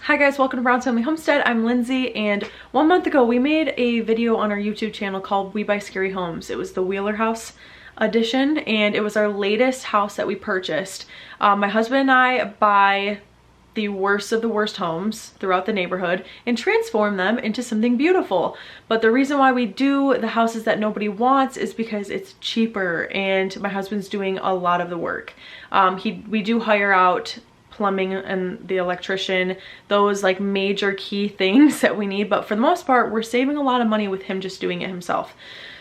Hi guys, welcome to Brown's Family Homestead. I'm Lindsay, and 1 month ago we made a video on our YouTube channel called We Buy Scary Homes. It was the Wheeler House edition, and it was our latest house that we purchased. My husband and I buy the worst of the worst homes throughout the neighborhood and transform them into something beautiful. But the reason why we do the houses that nobody wants is because it's cheaper, and my husband's doing a lot of the work. We do hire out plumbing and the electrician, those like major key things that we need, but for the most part we're saving a lot of money with him just doing it himself.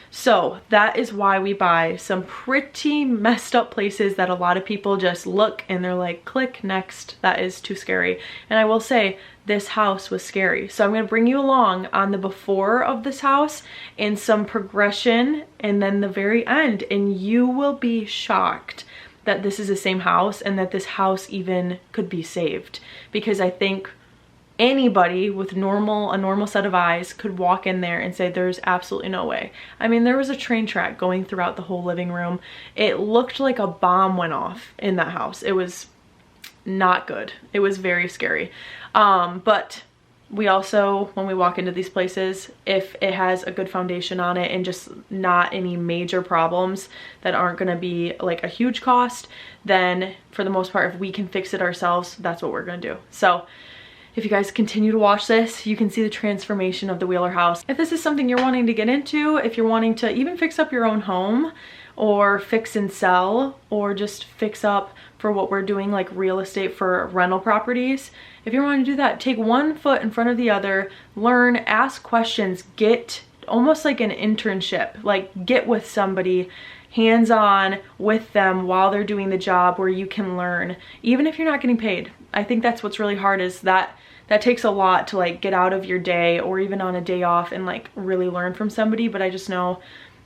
So that is why we buy some pretty messed up places that a lot of people just look and they're like, click next, that is too scary. And I will say this house was scary, so I'm going to bring you along on the before of this house and some progression and then the very end, and you will be shocked that this is the same house and that this house even could be saved, because I think anybody with a normal set of eyes could walk in there and say there's absolutely no way. I mean, there was a train track going throughout the whole living room. It looked like a bomb went off in that house. It was not good. It was very scary. But we also, when we walk into these places, if it has a good foundation on it and just not any major problems that aren't going to be like a huge cost, then for the most part, if we can fix it ourselves, that's what we're going to do. So if you guys continue to watch this, you can see the transformation of the Wheeler house. If this is something you're wanting to get into, if you're wanting to even fix up your own home or fix and sell, or just fix up for what we're doing like real estate for rental properties, if you want to do that, take one foot in front of the other, learn, ask questions, get almost like an internship, like get with somebody hands-on with them while they're doing the job, where you can learn even if you're not getting paid. I think that's what's really hard, is that takes a lot to like get out of your day or even on a day off and like really learn from somebody. But I just know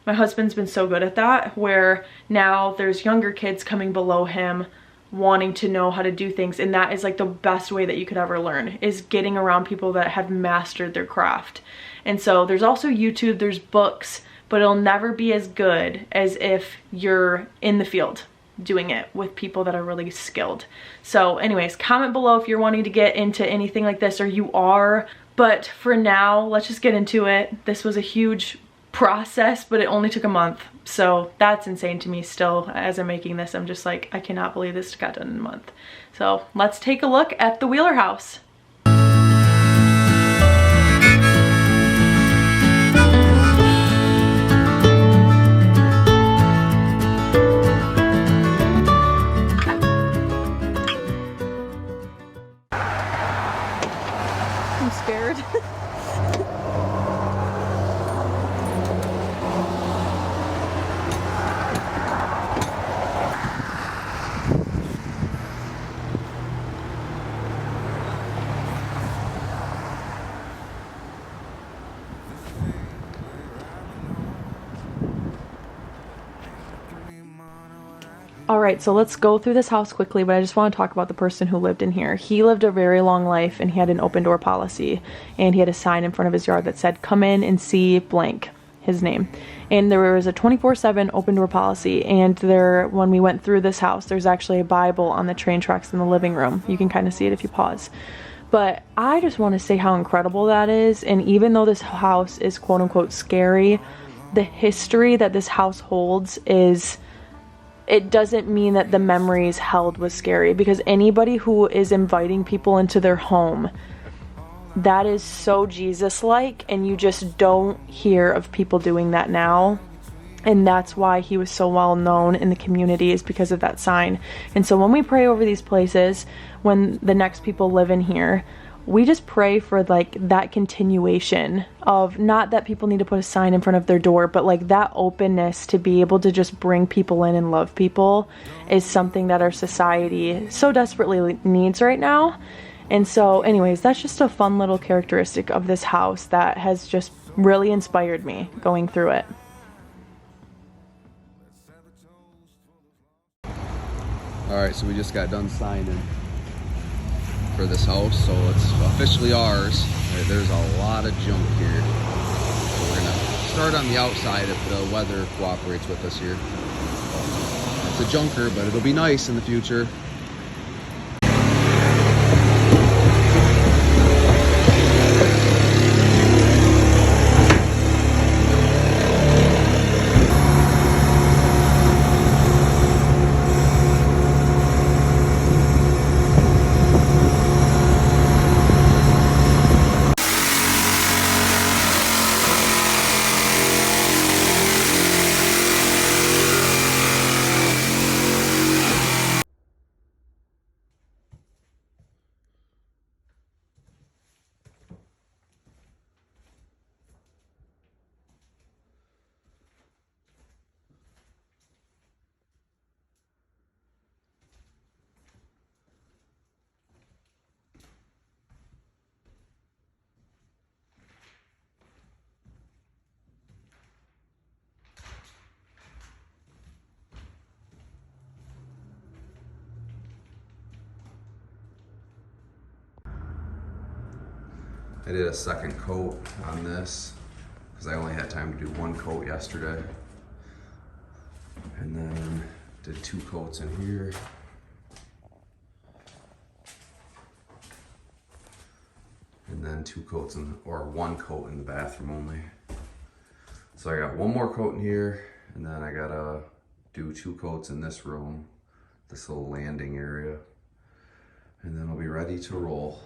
my husband's been so good at that, where now there's younger kids coming below him wanting to know how to do things, and that is like the best way that you could ever learn, is getting around people that have mastered their craft. And so there's also YouTube, there's books, but it'll never be as good as if you're in the field doing it with people that are really skilled. So anyways, comment below if you're wanting to get into anything like this, or you are. But for now, let's just get into it. This was a huge process, but it only took a month, so that's insane to me still. As I'm making this, I'm just like, I cannot believe this got done in a month. So let's take a look at the Wheeler house. I'm scared. Alright, so let's go through this house quickly, but I just want to talk about the person who lived in here. He lived a very long life, and he had an open door policy, and he had a sign in front of his yard that said, "Come in and see blank," his name. And there was a 24/7 open door policy, and when we went through this house, there's actually a Bible on the train tracks in the living room. You can kind of see it if you pause. But I just want to say how incredible that is, and even though this house is quote-unquote scary, the history that this house holds it doesn't mean that the memories held was scary, because anybody who is inviting people into their home, that is so Jesus-like, and you just don't hear of people doing that now. And that's why he was so well known in the community, is because of that sign. And so when we pray over these places, when the next people live in here, we just pray for like that continuation of, not that people need to put a sign in front of their door, but like that openness to be able to just bring people in and love people is something that our society so desperately needs right now. And so anyways, that's just a fun little characteristic of this house that has just really inspired me going through it. Alright, so we just got done signing for this house, so it's officially ours. There's a lot of junk here, so we're gonna start on the outside if the weather cooperates with us here. It's a junker, but it'll be nice in the future. I did a second coat on this because I only had time to do one coat yesterday. And then did 2 coats in here. And then 2 coats or 1 coat in the bathroom only. So I got 1 more coat in here, and then I gotta do 2 coats in this room, this little landing area, and then I'll be ready to roll.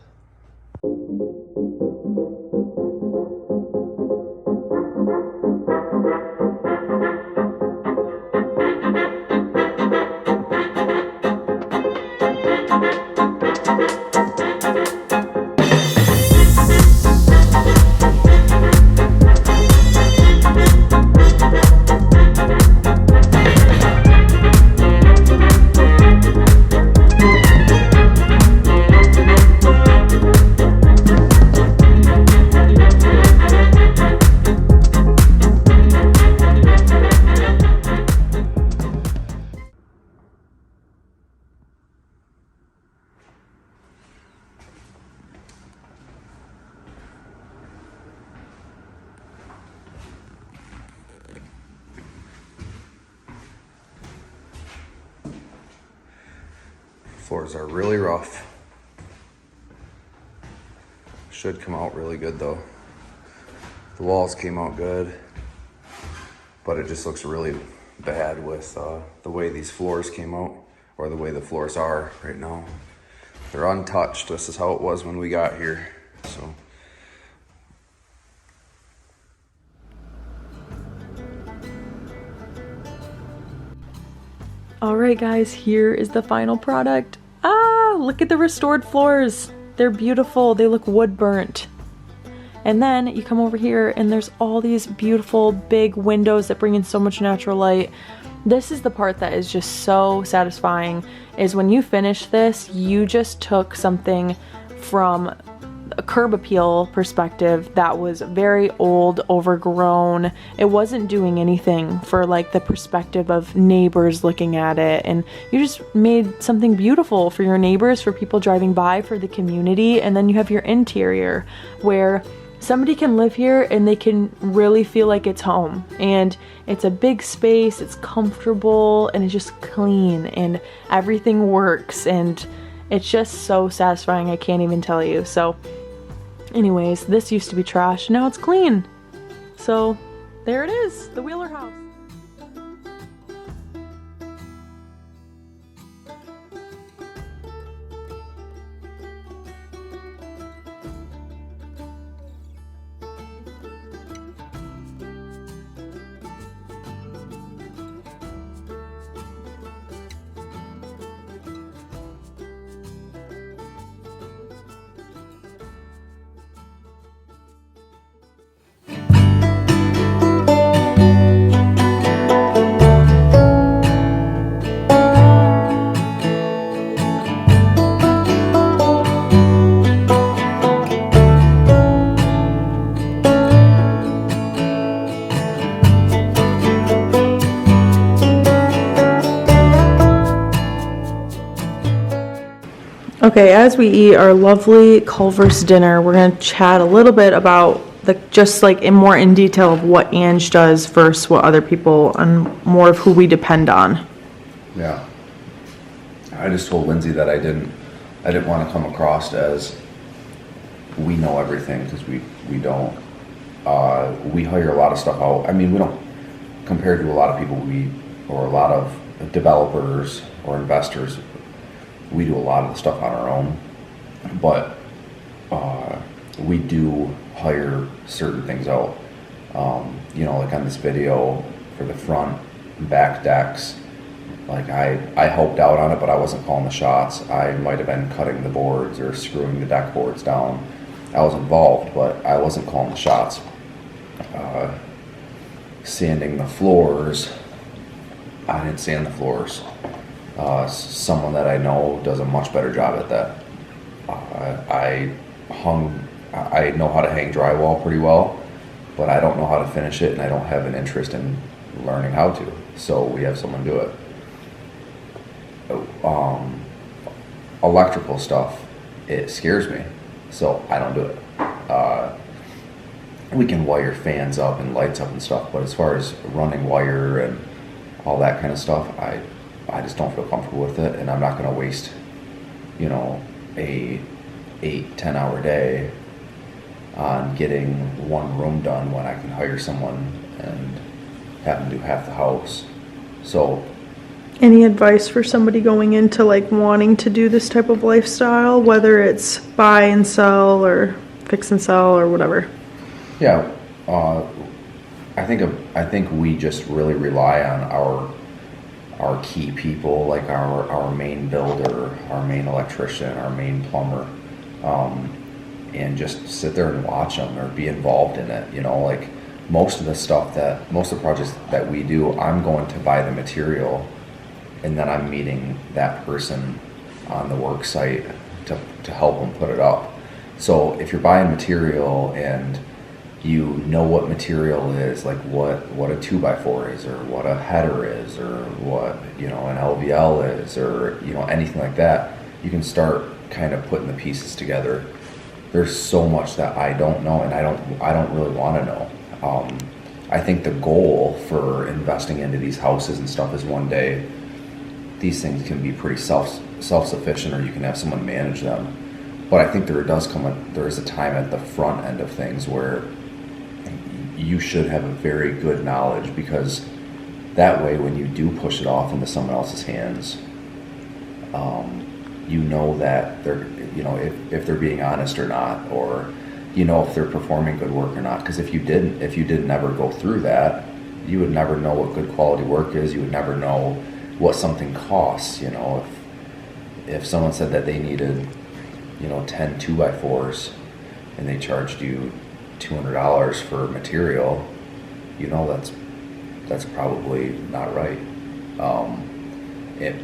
Floors are really rough. Should come out really good though. The walls came out good, but it just looks really bad with the way these floors came out, or the way the floors are right now. They're untouched. This is how it was when we got here. So. All right, guys, here is the final product. Look at the restored floors. They're beautiful. They look wood burnt. And then you come over here and there's all these beautiful big windows that bring in so much natural light. This is the part that is just so satisfying, is when you finish this, you just took something from a curb appeal perspective that was very old, overgrown. It wasn't doing anything for like the perspective of neighbors looking at it, and you just made something beautiful for your neighbors, for people driving by, for the community. And then you have your interior where somebody can live here and they can really feel like it's home, and it's a big space, it's comfortable, and it's just clean, and everything works, and it's just so satisfying. I can't even tell you. So anyways, this used to be trash, now it's clean. So there it is, the Wheeler house. Okay, as we eat our lovely Culver's dinner, we're going to chat a little bit about just like more in detail of what Ange does versus what other people, and more of who we depend on. Yeah. I just told Lindsay that I didn't want to come across as we know everything, because we don't. We hire a lot of stuff out. I mean, we don't, compared to a lot of people, or a lot of developers or investors, we do a lot of the stuff on our own, but we do hire certain things out. You know, like on this video for the front and back decks, like I helped out on it, but I wasn't calling the shots. I might have been cutting the boards or screwing the deck boards down. I was involved, but I wasn't calling the shots. Sanding the floors, I didn't sand the floors. Someone that I know does a much better job at that. I know how to hang drywall pretty well, but I don't know how to finish it, and I don't have an interest in learning how to. So we have someone do it. Electrical stuff, it scares me, so I don't do it. we can wire fans up and lights up and stuff, but as far as running wire and all that kind of stuff, I just don't feel comfortable with it, and I'm not gonna waste, you know, a 8-10 hour day on getting one room done when I can hire someone and have them do half the house. So any advice for somebody going into like wanting to do this type of lifestyle, whether it's buy and sell or fix and sell or whatever? yeah, I think we just really rely on our key people, like our main builder, our main electrician, our main plumber, and just sit there and watch them or be involved in it. You know, like most of the projects that we do, I'm going to buy the material, and then I'm meeting that person on the work site to help them put it up. So if you're buying material and you know what material is, like what a 2x4 is, or what a header is, or what, you know, an LVL is, or, you know, anything like that, you can start kind of putting the pieces together. There's so much that I don't know, and I don't really want to know. I think the goal for investing into these houses and stuff is one day these things can be pretty self-sufficient, or you can have someone manage them. But I think there is a time at the front end of things where you should have a very good knowledge, because that way when you do push it off into someone else's hands, you know that they're, you know, if they're being honest or not, or you know if they're performing good work or not. Because if you didn't ever go through that, you would never know what good quality work is. You would never know what something costs. You know, if someone said that they needed, you know, 10 2x4s and they charged you $200 for material, you know, that's probably not right.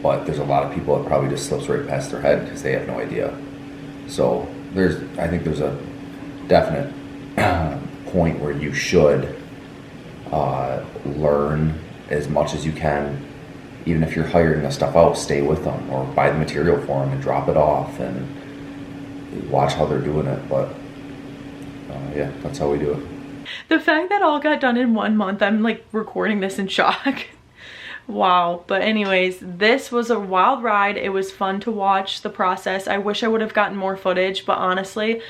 But there's a lot of people that probably just slips right past their head because they have no idea. So I think there's a definite point where you should learn as much as you can. Even if you're hiring the stuff out, stay with them or buy the material for them and drop it off and watch how they're doing it. But yeah, that's how we do it. The fact that all got done in 1 month, I'm like recording this in shock. Wow. But anyways, this was a wild ride. It was fun to watch the process. I wish I would have gotten more footage, but honestly,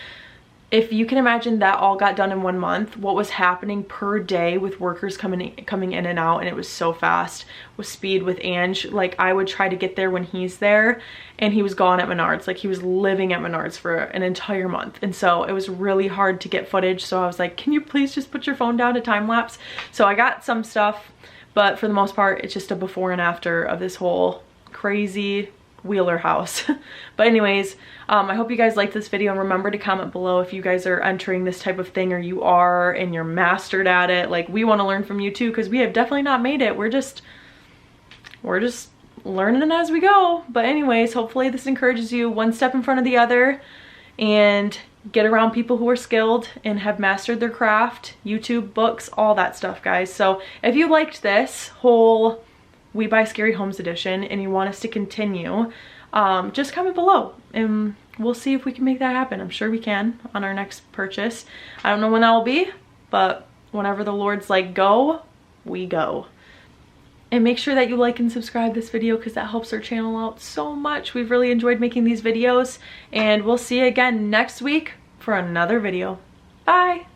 if you can imagine that all got done in 1 month, what was happening per day with workers coming in and out, and it was so fast with speed with Ange. Like, I would try to get there when he's there, and he was gone at Menards. Like, he was living at Menards for an entire month, and so it was really hard to get footage. So I was like, can you please just put your phone down to time lapse? So I got some stuff, but for the most part, it's just a before and after of this whole crazy Wheeler house. But anyways, I hope you guys liked this video, and remember to comment below if you guys are entering this type of thing, or you are and you're mastered at it. Like, we want to learn from you too, because we have definitely not made it. We're just learning as we go. But anyways, hopefully this encourages you one step in front of the other, and get around people who are skilled and have mastered their craft. YouTube, books, all that stuff, guys. So if you liked this whole We Buy Scary Homes edition and you want us to continue, just comment below and we'll see if we can make that happen. I'm sure we can on our next purchase. I don't know when that will be, but whenever the Lord's like go, we go. And make sure that you like and subscribe this video, because that helps our channel out so much. We've really enjoyed making these videos, and we'll see you again next week for another video. Bye!